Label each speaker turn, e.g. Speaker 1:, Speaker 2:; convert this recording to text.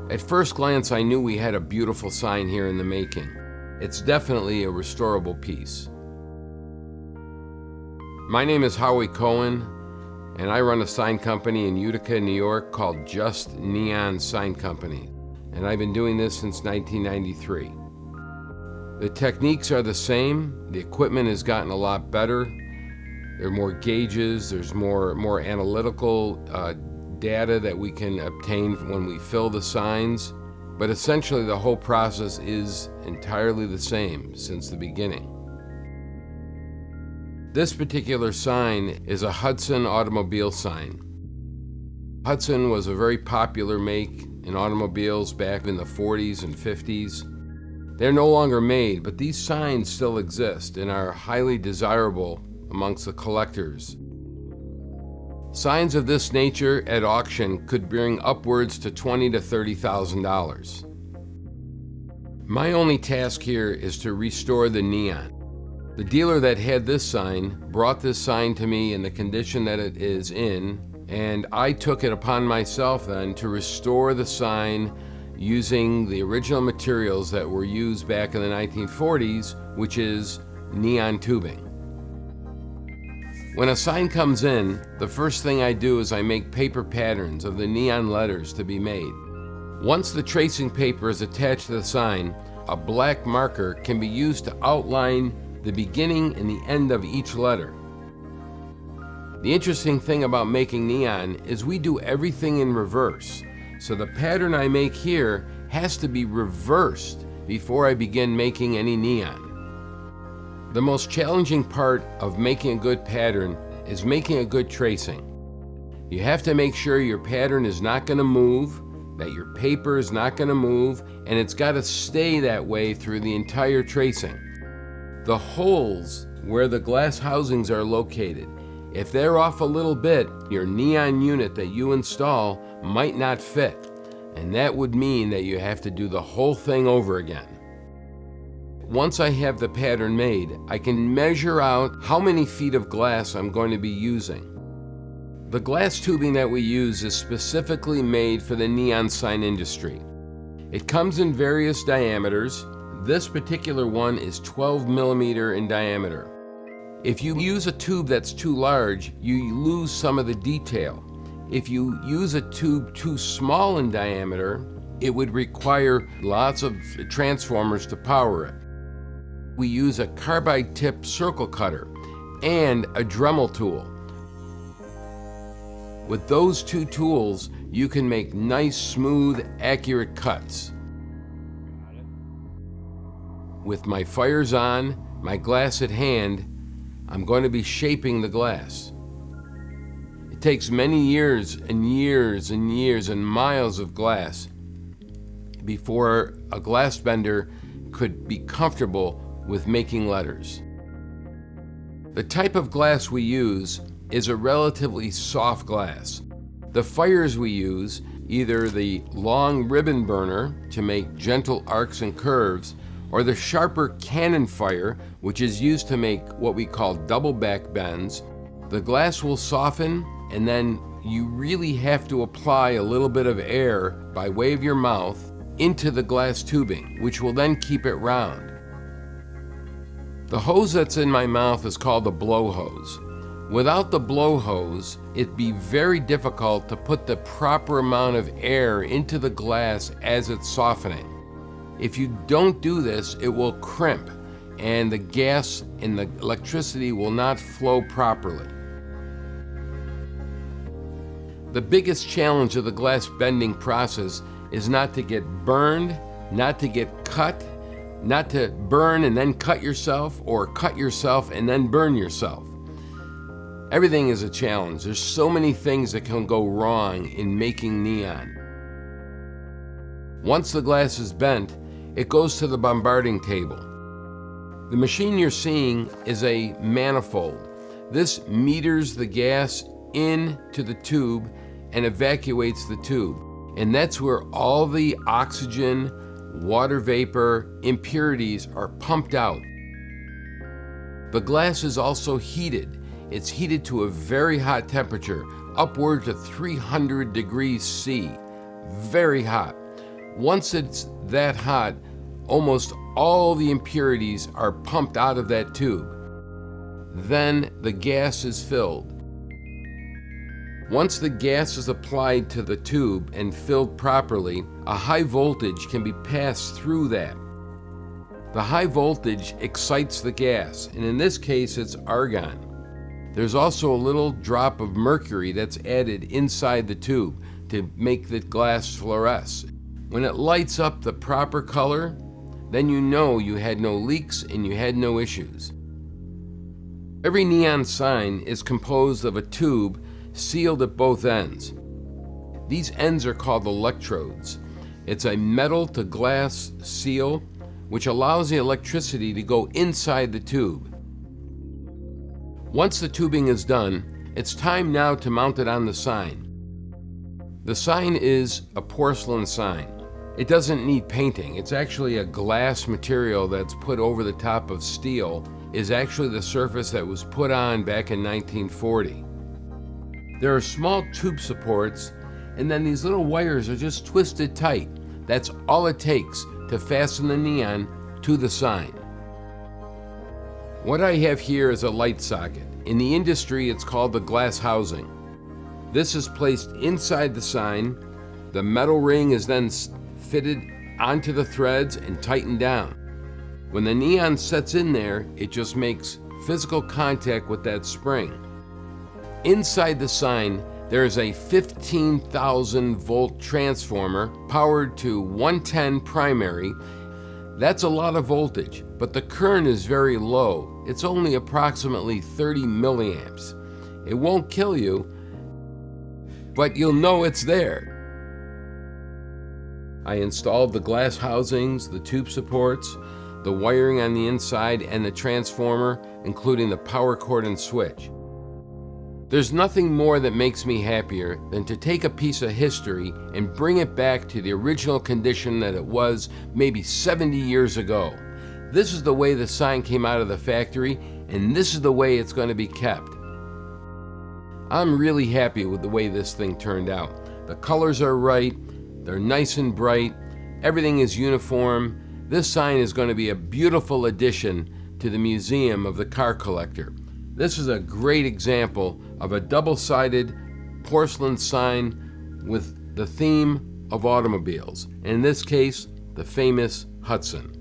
Speaker 1: At first glance, I knew we had a beautiful sign here in the making. It's definitely a restorable piece. My name is Howie Cohen, and I run a sign company in Utica, New York called Just Neon Sign Company, and I've been doing this since 1993. The techniques are the same. The equipment has gotten a lot better. There are more gauges, there's more analytical data that we can obtain when we fill the signs, but essentially the whole process is entirely the same since the beginning. This particular sign is a Hudson automobile sign. Hudson was a very popular make in automobiles back in the 40s and 50s. They're no longer made, but these signs still exist and are highly desirable amongst the collectors. Signs of this nature at auction could bring upwards to $20,000 to $30,000. My only task here is to restore the neon. The dealer that had this sign brought this sign to me in the condition that it is in, and I took it upon myself then to restore the sign using the original materials that were used back in the 1940s, which is neon tubing. When a sign comes in, the first thing I do is I make paper patterns of the neon letters to be made. Once the tracing paper is attached to the sign, a black marker can be used to outline the beginning and the end of each letter. The interesting thing about making neon is we do everything in reverse. So the pattern I make here has to be reversed before I begin making any neon. The most challenging part of making a good pattern is making a good tracing. You have to make sure your pattern is not going to move, that your paper is not going to move, and it's got to stay that way through the entire tracing. The holes where the glass housings are located, if they're off a little bit, your neon unit that you install might not fit, and that would mean that you have to do the whole thing over again. Once I have the pattern made, I can measure out how many feet of glass I'm going to be using. The glass tubing that we use is specifically made for the neon sign industry. It comes in various diameters. This particular one is 12 millimeter in diameter. If you use a tube that's too large, you lose some of the detail. If you use a tube too small in diameter, it would require lots of transformers to power it. We use a carbide tip circle cutter and a Dremel tool. With those two tools, you can make nice, smooth, accurate cuts. With my fires on, my glass at hand, I'm going to be shaping the glass. It takes many years and years and years and miles of glass before a glass bender could be comfortable with making letters. The type of glass we use is a relatively soft glass. The fires we use, either the long ribbon burner to make gentle arcs and curves, or the sharper cannon fire, which is used to make what we call double back bends. The glass will soften, and then you really have to apply a little bit of air by way of your mouth into the glass tubing, which will then keep it round. The hose that's in my mouth is called a blow hose. Without the blow hose, it'd be very difficult to put the proper amount of air into the glass as it's softening. If you don't do this, it will crimp, and the gas and the electricity will not flow properly. The biggest challenge of the glass bending process is not to get burned, not to get cut, not to burn and then cut yourself, or cut yourself and then burn yourself. Everything is a challenge. There's so many things that can go wrong in making neon. Once the glass is bent, it goes to the bombarding table. The machine you're seeing is a manifold. This meters the gas into the tube and evacuates the tube. And that's where all the oxygen, water vapor, impurities are pumped out. The glass is also heated. It's heated to a very hot temperature, upwards of 300 degrees C. Very hot. Once it's that hot, almost all the impurities are pumped out of that tube. Then the gas is filled. Once the gas is applied to the tube and filled properly, a high voltage can be passed through that. The high voltage excites the gas, and in this case it's argon. There's also a little drop of mercury that's added inside the tube to make the glass fluoresce. When it lights up the proper color, then you know you had no leaks and you had no issues. Every neon sign is composed of a tube sealed at both ends. These ends are called electrodes. It's a metal to glass seal which allows the electricity to go inside the tube. Once the tubing is done, it's time now to mount it on the sign. The sign is a porcelain sign. It doesn't need painting. It's actually a glass material that's put over the top of steel, is actually the surface that was put on back in 1940. There are small tube supports, and then these little wires are just twisted tight. That's all it takes to fasten the neon to the sign. What I have here is a light socket. In the industry, it's called the glass housing. This is placed inside the sign. The metal ring is then fitted onto the threads and tightened down. When the neon sets in there, it just makes physical contact with that spring. Inside the sign, there is a 15,000 volt transformer powered to 110 primary. That's a lot of voltage, but the current is very low. It's only approximately 30 milliamps. It won't kill you, but you'll know it's there. I installed the glass housings, the tube supports, the wiring on the inside, and the transformer, including the power cord and switch. There's nothing more that makes me happier than to take a piece of history and bring it back to the original condition that it was maybe 70 years ago. This is the way the sign came out of the factory, and this is the way it's going to be kept. I'm really happy with the way this thing turned out. The colors are right, they're nice and bright, everything is uniform. This sign is going to be a beautiful addition to the Museum of the Car Collector. This is a great example of a double-sided porcelain sign with the theme of automobiles, and in this case, the famous Hudson.